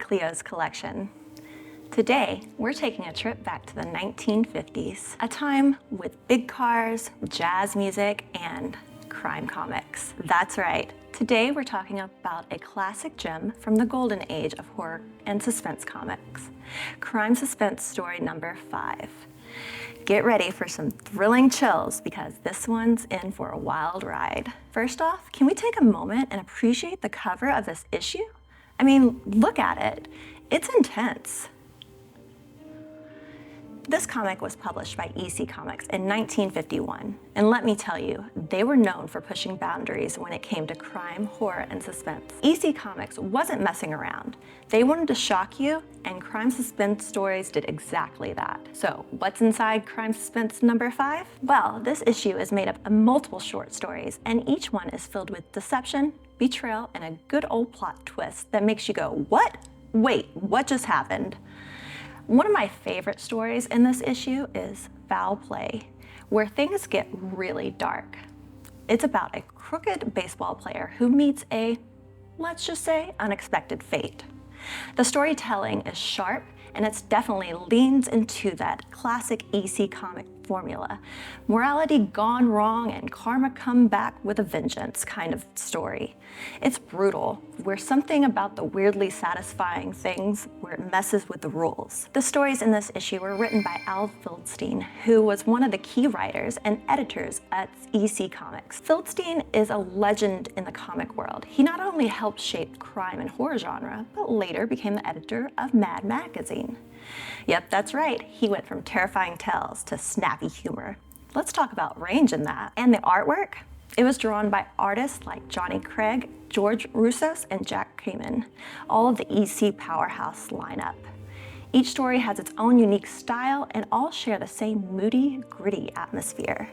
Cleo's collection. Today, we're taking a trip back to the 1950s, a time with big cars, jazz music, and crime comics. That's right. Today, we're talking about a classic gem from the golden age of horror and suspense comics, Crime Suspense Story number 5. Get ready for some thrilling chills because this one's in for a wild ride. First off, can we take a moment and appreciate the cover of this issue? I mean, look at it. It's intense. This comic was published by EC Comics in 1951, and let me tell you, they were known for pushing boundaries when it came to crime, horror, and suspense. EC Comics wasn't messing around. They wanted to shock you, and Crime Suspense Stories did exactly that. So, what's inside Crime Suspense number 5? Well, this issue is made up of multiple short stories, and each one is filled with deception, betrayal, and a good old plot twist that makes you go, what? Wait, what just happened? One of my favorite stories in this issue is Foul Play, where things get really dark. It's about a crooked baseball player who meets a, let's just say, unexpected fate. The storytelling is sharp, and it definitely leans into that classic EC comic formula. Morality gone wrong and karma come back with a vengeance kind of story. It's brutal, where something about the weirdly satisfying things where it messes with the rules. The stories in this issue were written by Al Feldstein, who was one of the key writers and editors at EC Comics. Feldstein is a legend in the comic world. He not only helped shape crime and horror genre, but later became the editor of Mad Magazine. Yep, that's right. He went from terrifying tales to snappy humor. Let's talk about range in that. And the artwork? It was drawn by artists like Johnny Craig, George Roussos, and Jack Kamen, all of the EC powerhouse lineup. Each story has its own unique style and all share the same moody, gritty atmosphere.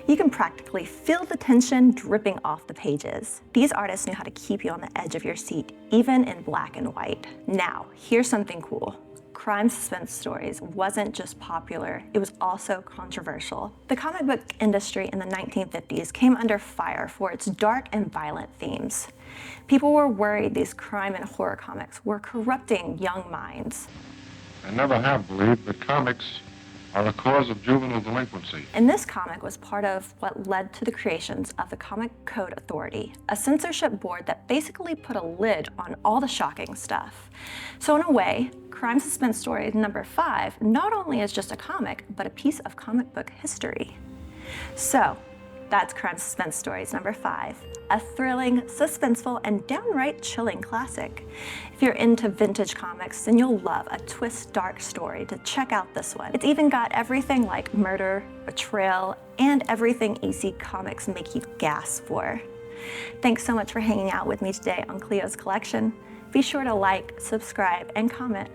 You can practically feel the tension dripping off the pages. These artists knew how to keep you on the edge of your seat, even in black and white. Now, here's something cool. Crime Suspense Stories wasn't just popular, it was also controversial. The comic book industry in the 1950s came under fire for its dark and violent themes. People were worried these crime and horror comics were corrupting young minds. I never have believed that comics are a cause of juvenile delinquency. And this comic was part of what led to the creations of the Comic Code Authority, a censorship board that basically put a lid on all the shocking stuff. So in a way, Crime Suspense Story number 5 not only is just a comic, but a piece of comic book history. So, that's Crime Suspense Stories number 5, a thrilling, suspenseful, and downright chilling classic. If you're into vintage comics, then you'll love a twist dark story to check out this one. It's even got everything like murder, betrayal, and everything EC Comics make you gasp for. Thanks so much for hanging out with me today on Cleo's collection. Be sure to like, subscribe, and comment.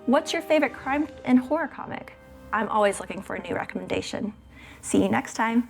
What's your favorite crime and horror comic? I'm always looking for a new recommendation. See you next time.